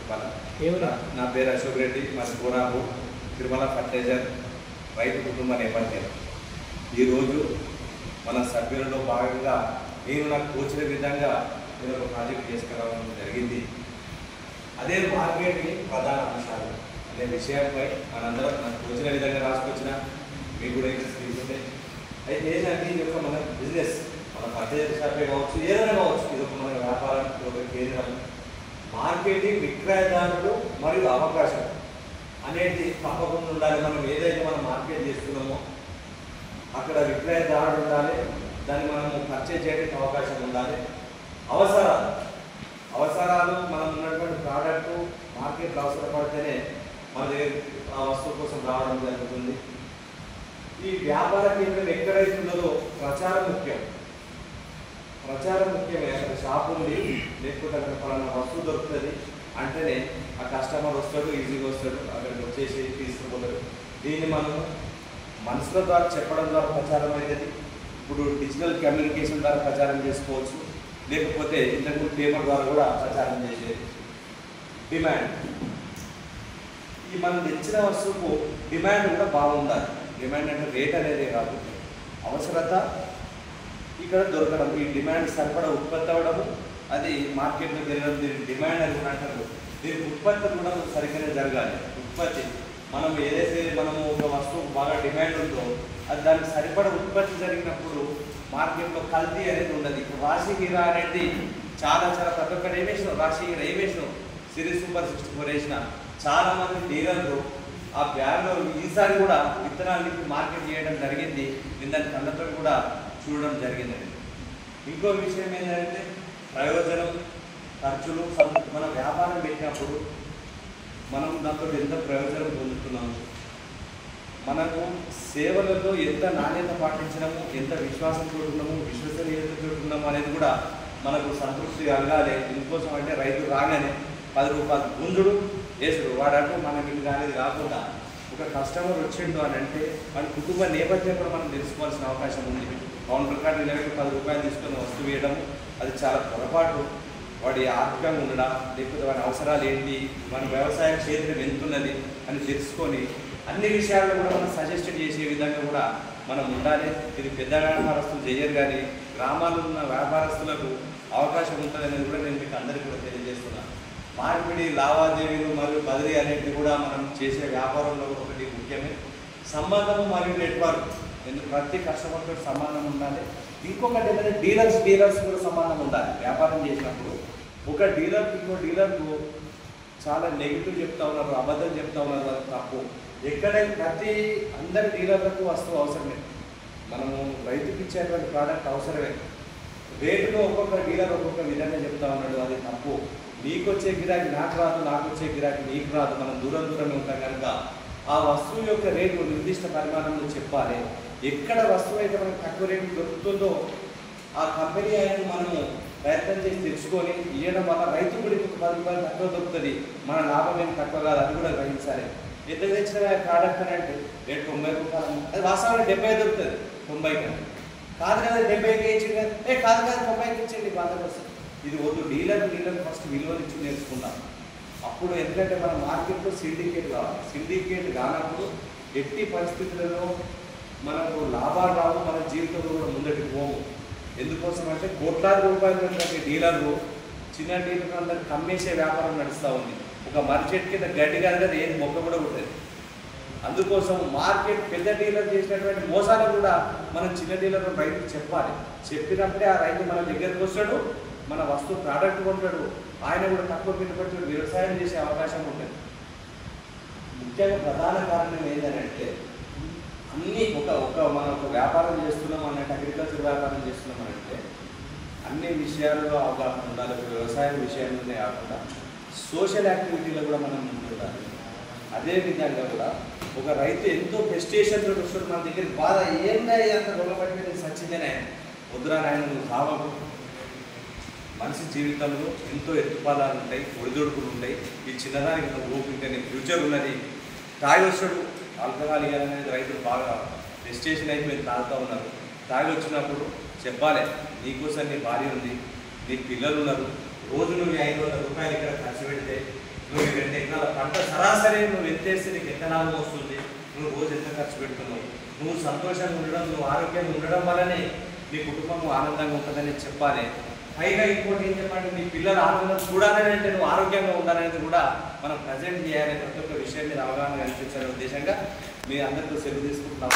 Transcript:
చెప్పాలా? నా పేరు అశోక్ రెడ్డి, మాది కోరాపు తిరుమల ఫర్టిలైజర్ రైతు కుటుంబ నేపథ్యం. ఈరోజు మన సభ్యులలో భాగంగా నేను నాకు తోచిన విధంగా నేను ఒక ప్రాజెక్ట్ చేసుకురావడం జరిగింది. అదే మార్కెటింగ్ ప్రధాన అంశాలు అనే విషయంపై మనందరం నాకు తోచిన విధంగా రాసుకొచ్చిన మీకు కూడా ఇంట్రెస్ట్ తీసుకుంటే అయితే ఏంటంటే ఇది ఒక మన బిజినెస్, మన ఫర్టిలైజర్ షాపే కావచ్చు, ఏదైనా కావచ్చు, ఇది ఒక మన వ్యాపారం ఒక కేంద్రం. మార్కెటింగ్ విక్రయదారులు మరియు అవకాశం అనేది తప్పకుండా ఉండాలి. మనం ఏదైతే మనం మార్కెట్ చేస్తున్నామో అక్కడ విక్రయదారుడు ఉండాలి, దాన్ని మనము పర్చేజ్ చేయడానికి అవకాశం ఉండాలి. అవసరాలు మనం ఉన్నటువంటి ప్రోడక్ట్ మార్కెట్లో అవసరపడితేనే మన దగ్గర ఆ వస్తువు కోసం రావడం జరుగుతుంది. ఈ వ్యాపార కేంద్రం ఎక్కడైతే ఉన్నదో ప్రచారం ముఖ్యమే. అక్కడ షాప్ ఉంది, లేకపోతే అక్కడ పలానా వస్తువు దొరుకుతుంది అంటేనే ఆ కస్టమర్ వస్తాడు, ఈజీగా వస్తాడు, అక్కడికి వచ్చేసి తీసుకుపోతాడు. దీన్ని మనం మనసుల ద్వారా చెప్పడం ద్వారా ప్రచారం అవుతుంది. ఇప్పుడు డిజిటల్ కమ్యూనికేషన్ ద్వారా ప్రచారం చేసుకోవచ్చు, లేకపోతే ఇంతకు పేపర్ ద్వారా కూడా ప్రచారం చేసేది. డిమాండ్, ఈ మనం తెచ్చిన వస్తువుకు డిమాండ్ కూడా బాగుండాలి. డిమాండ్ అంటే రేట్ అనేది కాదు, అవసరత ఇక్కడ దొరకడం, ఈ డిమాండ్ సరిపడా ఉత్పత్తి అవ్వడము, అది మార్కెట్లోకి వెళ్ళడం, దీనికి డిమాండ్ అని కూడా అంటారు. దీనికి ఉత్పత్తి కూడా సరిగ్గానే జరగాలి. ఉత్పత్తి మనం ఏదైతే మనము ఒక వస్తువు బాగా డిమాండ్ ఉందో అది దానికి సరిపడా ఉత్పత్తి జరిగినప్పుడు మార్కెట్లో కల్తీ అనేది ఉండదు. ఇప్పుడు రాశి హీరా అనేది చాలా ప్రతి ఒక్కరు ఏమేసినాం, రాశి హీరా ఏమేసినాం, సిరీస్ సూపర్ 64 వేసిన చాలామంది డీలర్లు ఆ బ్యాగ్లో ఈసారి కూడా విత్తనాలు మార్కెట్ చేయడం జరిగింది. దాని కళ్ళతో కూడా చూడడం జరిగిందండి. ఇంకో విషయం ఏంటంటే ప్రయోజనం, ఖర్చులు. మన వ్యాపారం పెట్టినప్పుడు మనం దాంతో ఎంత ప్రయోజనం పొందుతున్నాము, మనకు సేవలలో ఎంత నాణ్యత పాటించడము, ఎంత విశ్వాసంతో ఉన్నాము, విశ్వసనీయతతో ఉన్నాము అనేది కూడా మనకు సంతృప్తి కలగాలి. దీనికోసం అంటే రైతు రాగానే 10 రూపాయలు గుంజుడు వేసుడు వాడంటూ మనకి ఇది అనేది కాకుండా ఒక కస్టమర్ వచ్చిండు అని అంటే మన కుటుంబ నేపథ్యం కూడా మనం తెలుసుకోవాల్సిన అవకాశం ఉంది. కౌంటర్ కార్డు నిలబెట్టి 10 రూపాయలు తీసుకుని వస్తువు వేయడము అది చాలా పొరపాటు. వాడి ఆర్థికంగా ఉండడం, లేకపోతే వాడి అవసరాలు ఏంటి, మన వ్యవసాయ క్షేత్రం ఎంతున్నది అని తెలుసుకొని అన్ని విషయాల్లో కూడా మనం సజెస్ట్ చేసే విధంగా కూడా మనం ఉండాలి. ఇది పెద్ద వ్యాపారస్తులు చేయరు, కానీ గ్రామాల్లో ఉన్న వ్యాపారస్తులకు అవకాశం ఉంటుంది అనేది కూడా నేను మీకు అందరికీ కూడా తెలియజేస్తున్నాను. మార్పిడి, లావాదేవీలు మరియు బదిలీ అనేవి కూడా మనం చేసే వ్యాపారంలో ఒకటి ముఖ్యమే. సంబంధము మరియు నెట్వర్క్, ఎందుకు ప్రతి కస్టమర్తో సంబంధం ఉండాలి. ఇంకొకటి ఏంటంటే డీలర్స్ కూడా సంబంధం ఉండాలి. వ్యాపారం చేసినప్పుడు ఒక డీలర్కి ఇంకో డీలర్కు చాలా నెగిటివ్ చెప్తా ఉన్నారు, అబద్ధం చెప్తా ఉన్నారు, అది తప్పు. ఎక్కడైనా ప్రతి అందరి డీలర్లకు వస్తువు అవసరమే, మనము రైతుకి ఇచ్చేటువంటి ప్రోడక్ట్ అవసరమే. రేటులో ఒక్కొక్క డీలర్ ఒక్కొక్క విధంగా చెప్తా ఉన్నాడు, అది తప్పు. నీకు వచ్చే గిరాకీ నాకు రాదు, నాకు వచ్చే గిరాకీ నీకు రాదు, మనం దూరంగా ఉంటాం కనుక ఆ వస్తువు యొక్క రేటు నిర్దిష్ట పరిమాణంలో చెప్పాలి. ఎక్కడ వస్తువు అయితే మనకు తక్కువ రేటు దొరుకుతుందో ఆ కంపెనీ అనేది మనము ప్రయత్నం చేసి తెచ్చుకొని ఇవ్వడం వల్ల రైతు కూడా 10 రూపాయలు తక్కువ దొరుకుతుంది, మన లాభం ఏమి తక్కువ కాదు, అది కూడా గ్రహించాలి. ఎంత తెచ్చిన ప్రోడక్ట్ అని అంటే రేటు 90 రూపాయలు, అది వాస్తవానికి 70 దొరుకుతుంది, 90 కన్నా కాదు కదా, 70కి ఇచ్చింది కదా, కాదు 90కి ఇచ్చింది 100 వస్తుంది. ఇది వద్దు. డీలర్ ఫస్ట్ విలువలు ఇచ్చి నేర్చుకుందాం. అప్పుడు ఎందుకంటే మన మార్కెట్లో సిండికేట్ కావాలి. సిండికేట్ కానప్పుడు ఎట్టి పరిస్థితులలో మనకు లాభాలు రావు, మన జీవితంలో కూడా ముందటికి పోము. ఎందుకోసం అంటే కోట్లాది రూపాయలు ఉన్నటువంటి డీలర్లు చిన్న డీలర్లు అందరికి కమ్మేసే వ్యాపారం నడుస్తూ ఉంది. ఒక మర్చెట్ కింద గడ్డి కాదు ఏం మొక్క కూడా ఉంటుంది. అందుకోసం మార్కెట్ పెద్ద డీలర్ చేసినటువంటి మోసాలు కూడా మనం చిన్న డీలర్ రైతుకు చెప్పాలి. చెప్పినప్పుడే ఆ రైతు మన దగ్గరికి వస్తాడు, మన వస్తువు ప్రోడక్ట్ కొంటాడు, ఆయన కూడా తక్కువ పెట్టుబడి వ్యవసాయం చేసే అవకాశం ఉంటుంది. ముఖ్యంగా ప్రధాన కారణం ఏంటంటే అన్నీ మనం ఒక వ్యాపారం చేస్తున్నాం అన్నట్టు, అగ్రికల్చర్ వ్యాపారం చేస్తున్నాం అంటే అన్ని విషయాల్లో అవగాహన ఉండాలి. వ్యవసాయం విషయంలోనే కాకుండా సోషల్ యాక్టివిటీలో కూడా మనం ముందుండాలి. అదేవిధంగా కూడా ఒక రైతు ఎంతో ప్రెస్టేషన్తో వస్తాడు మన దగ్గరికి, బాధ ఏంటంటే అంత గొడవపడి మీద సచ్చిందేనే వద్దురా నాయన నువ్వు కావకు. మనిషి జీవితంలో ఎంతో ఎత్తుపాదాలు ఉంటాయి, ఒడిదొడుకులు ఉంటాయి. ఈ చిన్నదానికి ఓపిక ఫ్యూచర్ ఉన్నది. తాగి వస్తాడు, ఆల్కహాల్ అనేది రైతులు బాగా ప్రెస్టేషన్ అయితే మీరు తాగుతూ ఉన్నారు. తాగి వచ్చినప్పుడు చెప్పాలి, నీకోసం నీ భార్య ఉంది, నీ పిల్లలు ఉన్నారు, రోజు నువ్వు 500 రూపాయలు ఇక్కడ ఖర్చు పెడితే నువ్వు సరాసరి నువ్వు ఎంత వేస్తే నీకు ఎంత లాభం వస్తుంది, నువ్వు రోజు ఎంత ఖర్చు పెడుతున్నావు, నువ్వు సంతోషంగా ఉండడం, నువ్వు ఆరోగ్యంగా ఉండడం వల్లనే నీ కుటుంబం ఆనందంగా ఉంటుందని చెప్పాలి. పైగా ఇంకోటి ఏం చెప్పండి, నీ పిల్లలు ఆనందం చూడాలని అంటే నువ్వు ఆరోగ్యంగా ఉండాలనేది కూడా మనం ప్రజెంట్ చేయాలి. ప్రతి ఒక్క విషయం మీద అవగాహన కల్పించాలనే ఉద్దేశంగా మీ అందరితో సెలవు తీసుకుంటున్నాం.